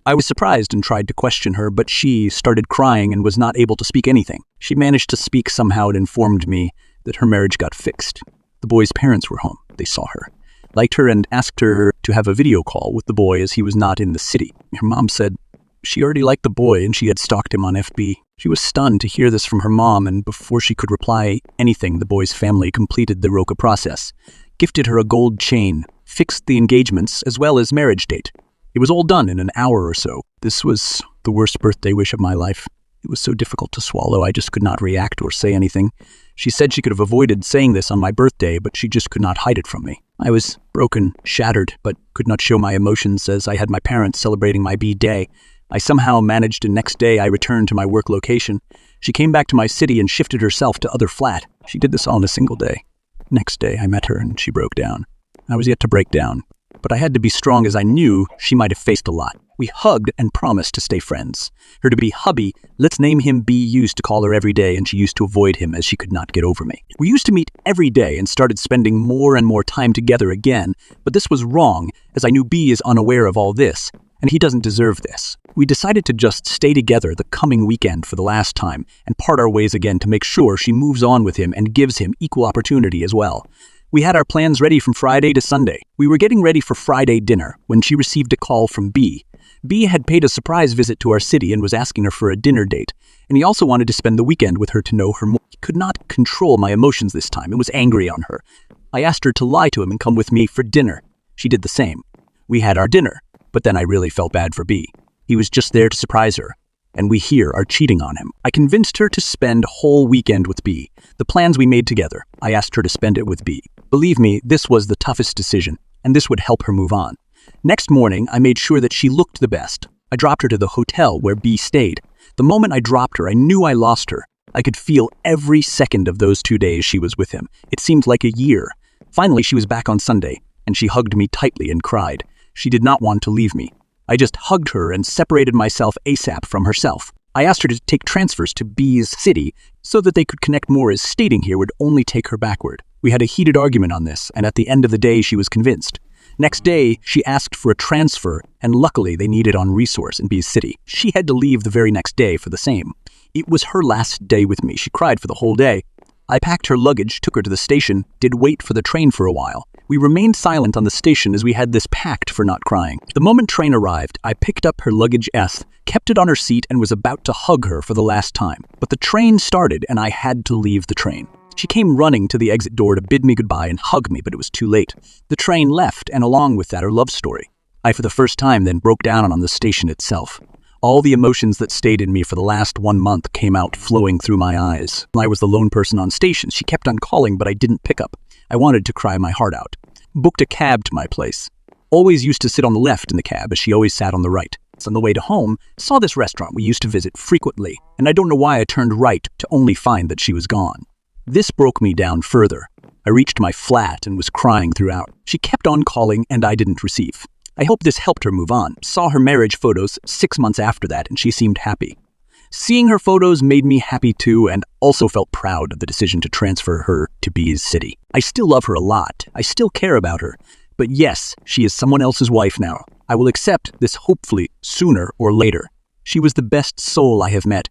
I was surprised and tried to question her, but she started crying and was not able to speak anything. She managed to speak somehow and informed me that her marriage got fixed. The boy's parents were home. They saw her, liked her, and asked her to have a video call with the boy as he was not in the city. Her mom said she already liked the boy and she had stalked him on FB. She was stunned to hear this from her mom, and before she could reply anything, the boy's family completed the ROCA process, gifted her a gold chain, fixed the engagements as well as marriage date. It was all done in an hour or so. This was the worst birthday wish of my life. It was so difficult to swallow, I just could not react or say anything. She said she could have avoided saying this on my birthday, but she just could not hide it from me. I was broken, shattered, but could not show my emotions as I had my parents celebrating my B-day. I somehow managed, and next day I returned to my work location. She came back to my city and shifted herself to other flat. She did this all in a single day. Next day I met her and she broke down. I was yet to break down, but I had to be strong as I knew she might have faced a lot. We hugged and promised to stay friends. Her to be hubby, let's name him B, used to call her every day, and she used to avoid him as she could not get over me. We used to meet every day and started spending more and more time together again, but this was wrong as I knew B is unaware of all this, and he doesn't deserve this. We decided to just stay together the coming weekend for the last time and part our ways again to make sure she moves on with him and gives him equal opportunity as well. We had our plans ready from Friday to Sunday. We were getting ready for Friday dinner when she received a call from B. B had paid a surprise visit to our city and was asking her for a dinner date, and he also wanted to spend the weekend with her to know her more. He could not control my emotions this time and was angry on her. I asked her to lie to him and come with me for dinner. She did the same. We had our dinner, but then I really felt bad for B. He was just there to surprise her, and we here are cheating on him. I convinced her to spend whole weekend with B. The plans we made together, I asked her to spend it with B. Believe me, this was the toughest decision, and this would help her move on. Next morning, I made sure that she looked the best. I dropped her to the hotel where B stayed. The moment I dropped her, I knew I lost her. I could feel every second of those 2 days she was with him. It seemed like a year. Finally, she was back on Sunday, and she hugged me tightly and cried. She did not want to leave me. I just hugged her and separated myself ASAP from herself. I asked her to take transfers to B's city so that they could connect more, as staying here would only take her backward. We had a heated argument on this, and at the end of the day, she was convinced. Next day, she asked for a transfer, and luckily they needed on resource in B's city. She had to leave the very next day for the same. It was her last day with me. She cried for the whole day. I packed her luggage, took her to the station, did wait for the train for a while. We remained silent on the station as we had this pact for not crying. The moment train arrived, I picked up her luggage kept it on her seat and was about to hug her for the last time. But the train started and I had to leave the train. She came running to the exit door to bid me goodbye and hug me, but it was too late. The train left, and along with that, her love story. I, for the first time, then broke down on the station itself. All the emotions that stayed in me for the last 1 month came out flowing through my eyes. I was the lone person on station. She kept on calling, but I didn't pick up. I wanted to cry my heart out. Booked a cab to my place. Always used to sit on the left in the cab as she always sat on the right. On the way to home, saw this restaurant we used to visit frequently, and I don't know why I turned right to only find that she was gone. This broke me down further. I reached my flat and was crying throughout. She kept on calling and I didn't receive. I hope this helped her move on. Saw her marriage photos 6 months after that and she seemed happy. Seeing her photos made me happy too, and also felt proud of the decision to transfer her to B's city. I still love her a lot. I still care about her. But yes, she is someone else's wife now. I will accept this hopefully sooner or later. She was the best soul I have met.